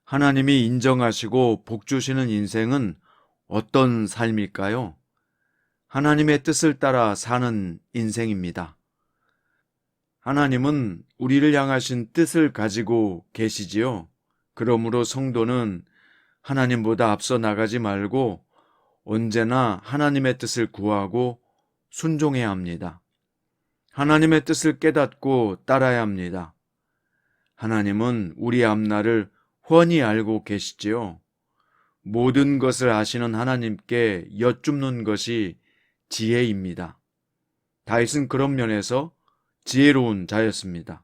하나님이 인정하시고 복 주시는 인생은 어떤 삶일까요? 하나님의 뜻을 따라 사는 인생입니다. 하나님은 우리를 향하신 뜻을 가지고 계시지요. 그러므로 성도는 하나님보다 앞서 나가지 말고 언제나 하나님의 뜻을 구하고 순종해야 합니다. 하나님의 뜻을 깨닫고 따라야 합니다. 하나님은 우리 앞날을 훤히 알고 계시지요. 모든 것을 아시는 하나님께 여쭙는 것이 지혜입니다. 다윗은 그런 면에서 지혜로운 자였습니다.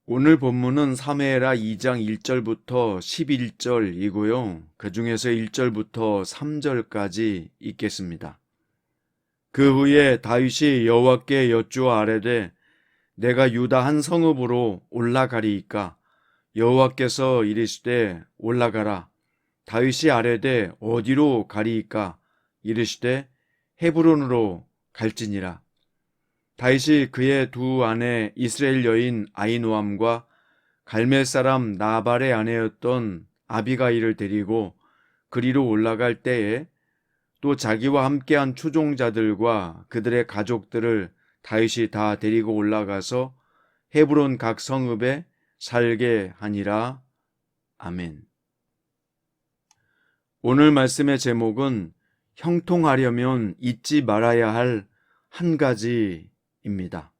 오늘 본문은 사무엘하 2장 1절부터 11절이고요. 그 중에서 1절부터 3절까지 읽겠습니다. 그 후에 다윗이 여호와께 여쭈어 아뢰되 내가 유다 한 성읍으로 올라가리이까 여호와께서 이르시되 올라가라. 다윗이 아뢰되 어디로 가리이까 이르시되 헤브론으로 갈지니라. 다윗이 그의 두 아내 이스라엘 여인 아히노암과 갈멜 사람 나발의 아내였던 아비가일을 데리고 그리로 올라갈 때에 또 자기와 함께한 추종자들과 그들의 가족들을 다윗이 다 데리고 올라가서 헤브론 각 성읍에 살게 하니라. 아멘. 오늘 말씀의 제목은 형통하려면 잊지 말아야 할 한 가지입니다.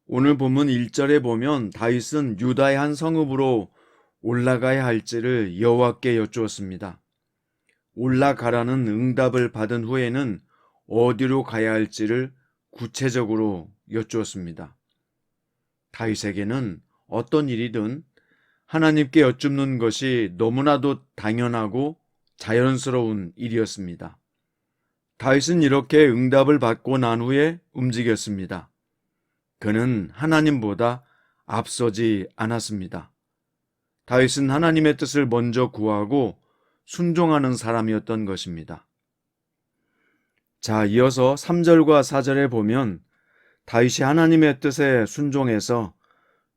오늘 본문 1절에 보면 다윗은 유다의 한 성읍으로 올라가야 할지를 여호와께 여쭈었습니다. 올라가라는 응답을 받은 후에는 어디로 가야 할지를 구체적으로 여쭈었습니다. 다윗에게는 어떤 일이든 하나님께 여쭙는 것이 너무나도 당연하고 자연스러운 일이었습니다. 다윗은 이렇게 응답을 받고 난 후에 움직였습니다. 그는 하나님보다 앞서지 않았습니다. 다윗은 하나님의 뜻을 먼저 구하고 순종하는 사람이었던 것입니다. 자, 이어서 3절과 4절에 보면 다윗이 하나님의 뜻에 순종해서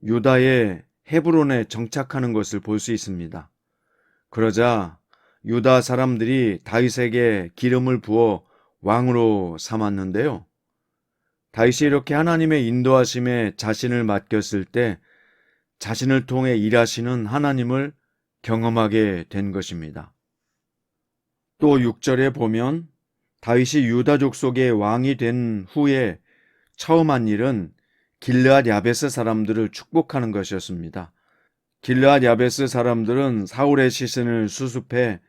유다의 헤브론에 정착하는 것을 볼 수 있습니다. 그러자 유다 사람들이 다윗에게 기름을 부어 왕으로 삼았는데요. 다윗이 이렇게 하나님의 인도하심에 자신을 맡겼을 때 자신을 통해 일하시는 하나님을 경험하게 된 것입니다. 또 6절에 보면 다윗이 유다 족속의 왕이 된 후에 처음 한 일은 길르앗 야베스 사람들을 축복하는 것이었습니다. 길르앗 야베스 사람들은 사울의 시신을 수습해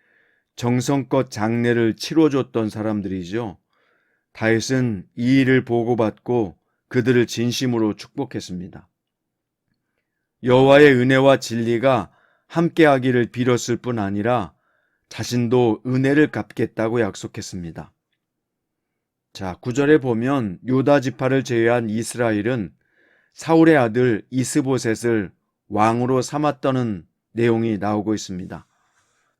정성껏 장례를 치러줬던 사람들이죠. 다윗은 이 일을 보고받고 그들을 진심으로 축복했습니다. 여호와의 은혜와 진리가 함께하기를 빌었을 뿐 아니라 자신도 은혜를 갚겠다고 약속했습니다. 자, 9절에 보면 유다 지파를 제외한 이스라엘은 사울의 아들 이스보셋을 왕으로 삼았다는 내용이 나오고 있습니다.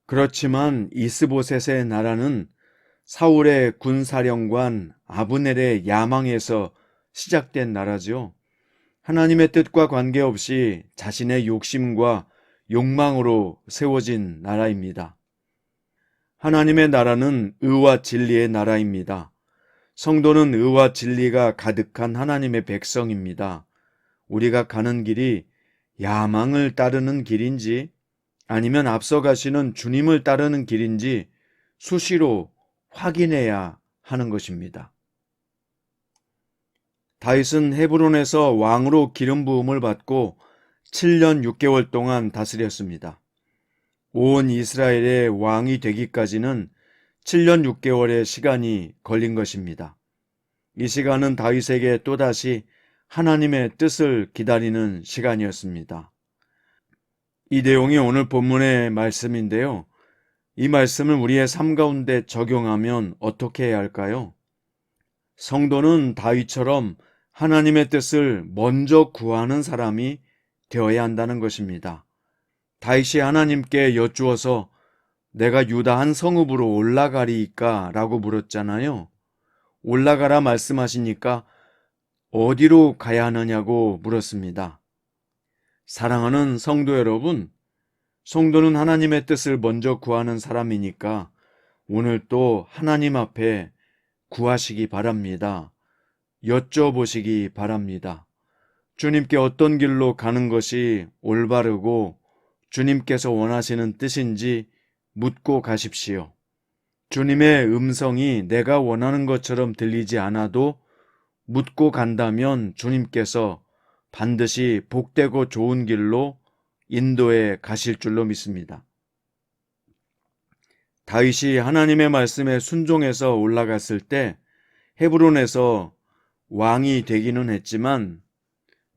그렇지만 이스보셋의 나라는 사울의 군사령관 아브넬의 야망에서 시작된 나라죠. 하나님의 뜻과 관계없이 자신의 욕심과 욕망으로 세워진 나라입니다. 하나님의 나라는 의와 진리의 나라입니다. 성도는 의와 진리가 가득한 하나님의 백성입니다. 우리가 가는 길이 야망을 따르는 길인지 아니면 앞서가시는 주님을 따르는 길인지 수시로 확인해야 하는 것입니다. 다윗은 헤브론에서 왕으로 기름 부음을 받고 7년 6개월 동안 다스렸습니다. 온 이스라엘의 왕이 되기까지는 7년 6개월의 시간이 걸린 것입니다. 이 시간은 다윗에게 또다시 하나님의 뜻을 기다리는 시간이었습니다. 이 내용이 오늘 본문의 말씀인데요. 이 말씀을 우리의 삶 가운데 적용하면 어떻게 해야 할까요? 성도는 다윗처럼 하나님의 뜻을 먼저 구하는 사람이 되어야 한다는 것입니다. 다윗이 하나님께 여쭈어서 내가 유다 한 성읍으로 올라가리이까 라고 물었잖아요. 올라가라 말씀하시니까 어디로 가야 하느냐고 물었습니다. 사랑하는 성도 여러분, 성도는 하나님의 뜻을 먼저 구하는 사람이니까 오늘 또 하나님 앞에 구하시기 바랍니다. 여쭤보시기 바랍니다. 주님께 어떤 길로 가는 것이 올바르고 주님께서 원하시는 뜻인지 묻고 가십시오. 주님의 음성이 내가 원하는 것처럼 들리지 않아도 묻고 간다면 주님께서 반드시 복되고 좋은 길로 인도해 가실 줄로 믿습니다. 다윗이 하나님의 말씀에 순종해서 올라갔을 때 헤브론에서 왕이 되기는 했지만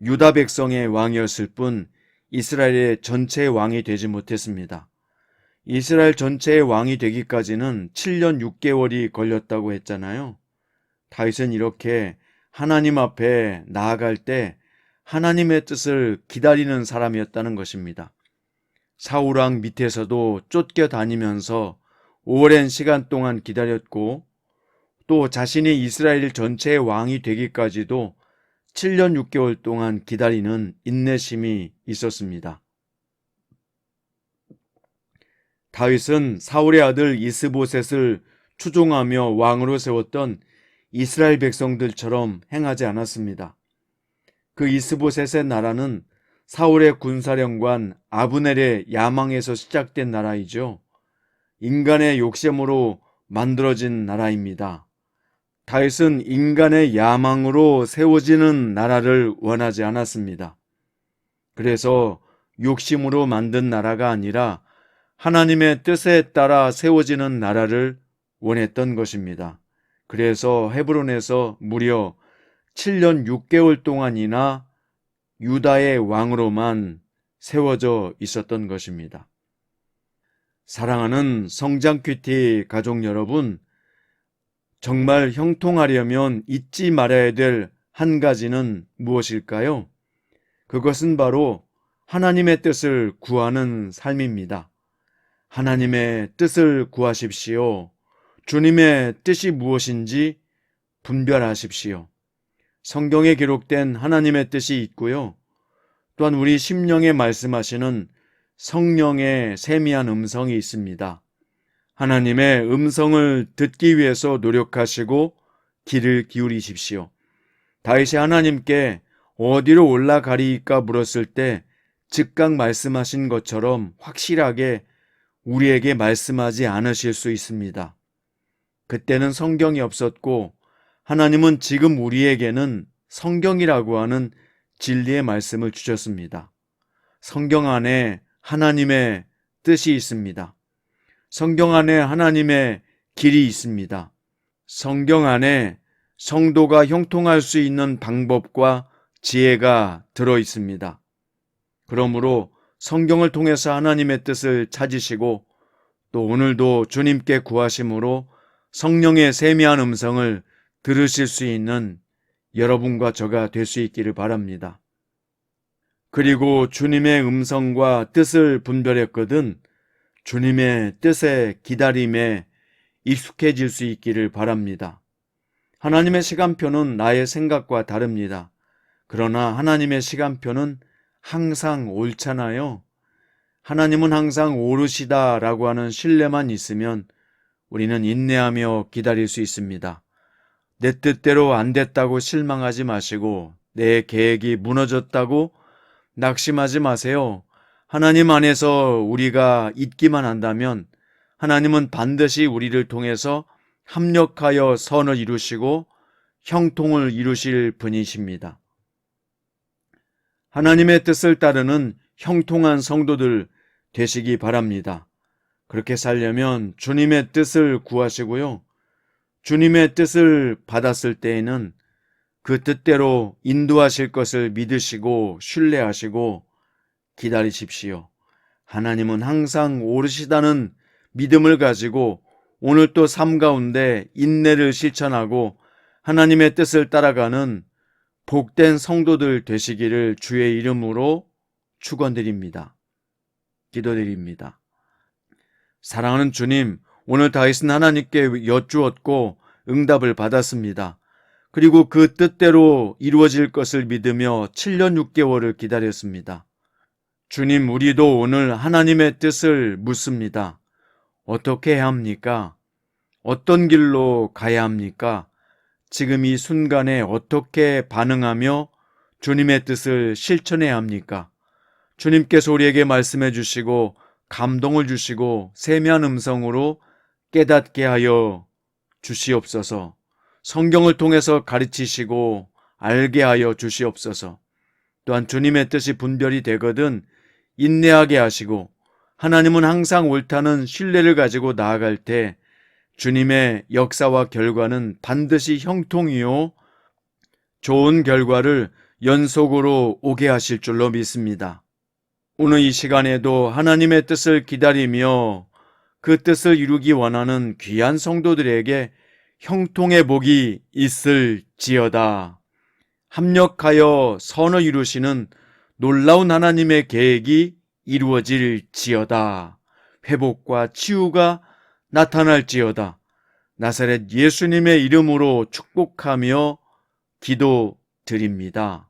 유다 백성의 왕이었을 뿐 이스라엘의 전체의 왕이 되지 못했습니다. 이스라엘 전체의 왕이 되기까지는 7년 6개월이 걸렸다고 했잖아요. 다윗은 이렇게 하나님 앞에 나아갈 때 하나님의 뜻을 기다리는 사람이었다는 것입니다. 사울왕 밑에서도 쫓겨다니면서 오랜 시간 동안 기다렸고 또 자신이 이스라엘 전체의 왕이 되기까지도 7년 6개월 동안 기다리는 인내심이 있었습니다. 다윗은 사울의 아들 이스보셋을 추종하며 왕으로 세웠던 이스라엘 백성들처럼 행하지 않았습니다. 그 이스보셋의 나라는 사울의 군사령관 아브넬의 야망에서 시작된 나라이죠. 인간의 욕심으로 만들어진 나라입니다. 다윗은 인간의 야망으로 세워지는 나라를 원하지 않았습니다. 그래서 욕심으로 만든 나라가 아니라 하나님의 뜻에 따라 세워지는 나라를 원했던 것입니다. 그래서 헤브론에서 무려 7년 6개월 동안이나 유다의 왕으로만 세워져 있었던 것입니다. 사랑하는 성장 큐티 가족 여러분, 정말 형통하려면 잊지 말아야 될 한 가지는 무엇일까요? 그것은 바로 하나님의 뜻을 구하는 삶입니다. 하나님의 뜻을 구하십시오. 주님의 뜻이 무엇인지 분별하십시오. 성경에 기록된 하나님의 뜻이 있고요. 또한 우리 심령에 말씀하시는 성령의 세미한 음성이 있습니다. 하나님의 음성을 듣기 위해서 노력하시고 귀를 기울이십시오. 다윗이 하나님께 어디로 올라가리이까 물었을 때 즉각 말씀하신 것처럼 확실하게 우리에게 말씀하지 않으실 수 있습니다. 그때는 성경이 없었고 하나님은 지금 우리에게는 성경이라고 하는 진리의 말씀을 주셨습니다. 성경 안에 하나님의 뜻이 있습니다. 성경 안에 하나님의 길이 있습니다. 성경 안에 성도가 형통할 수 있는 방법과 지혜가 들어 있습니다. 그러므로 성경을 통해서 하나님의 뜻을 찾으시고 또 오늘도 주님께 구하심으로 성령의 세미한 음성을 들으실 수 있는 여러분과 저가 될 수 있기를 바랍니다. 그리고 주님의 음성과 뜻을 분별했거든 주님의 뜻에 기다림에 익숙해질 수 있기를 바랍니다. 하나님의 시간표는 나의 생각과 다릅니다. 그러나 하나님의 시간표는 항상 옳잖아요. 하나님은 항상 옳으시다라고 하는 신뢰만 있으면 우리는 인내하며 기다릴 수 있습니다. 내 뜻대로 안 됐다고 실망하지 마시고 내 계획이 무너졌다고 낙심하지 마세요. 하나님 안에서 우리가 있기만 한다면 하나님은 반드시 우리를 통해서 합력하여 선을 이루시고 형통을 이루실 분이십니다. 하나님의 뜻을 따르는 형통한 성도들 되시기 바랍니다. 그렇게 살려면 주님의 뜻을 구하시고요. 주님의 뜻을 받았을 때에는 그 뜻대로 인도하실 것을 믿으시고 신뢰하시고 기다리십시오. 하나님은 항상 옳으시다는 믿음을 가지고 오늘 또 삶 가운데 인내를 실천하고 하나님의 뜻을 따라가는 복된 성도들 되시기를 주의 이름으로 축원드립니다. 기도드립니다. 사랑하는 주님, 오늘 다윗은 하나님께 여쭈었고 응답을 받았습니다. 그리고 그 뜻대로 이루어질 것을 믿으며 7년 6개월을 기다렸습니다. 주님, 우리도 오늘 하나님의 뜻을 묻습니다. 어떻게 해야 합니까? 어떤 길로 가야 합니까? 지금 이 순간에 어떻게 반응하며 주님의 뜻을 실천해야 합니까? 주님께서 우리에게 말씀해 주시고 감동을 주시고 세미한 음성으로 깨닫게 하여 주시옵소서. 성경을 통해서 가르치시고 알게 하여 주시옵소서. 또한 주님의 뜻이 분별이 되거든 인내하게 하시고, 하나님은 항상 옳다는 신뢰를 가지고 나아갈 때 주님의 역사와 결과는 반드시 형통이요 좋은 결과를 연속으로 오게 하실 줄로 믿습니다. 오늘 이 시간에도 하나님의 뜻을 기다리며 그 뜻을 이루기 원하는 귀한 성도들에게 형통의 복이 있을지어다. 합력하여 선을 이루시는 놀라운 하나님의 계획이 이루어질지어다. 회복과 치유가 나타날지어다. 나사렛 예수님의 이름으로 축복하며 기도드립니다.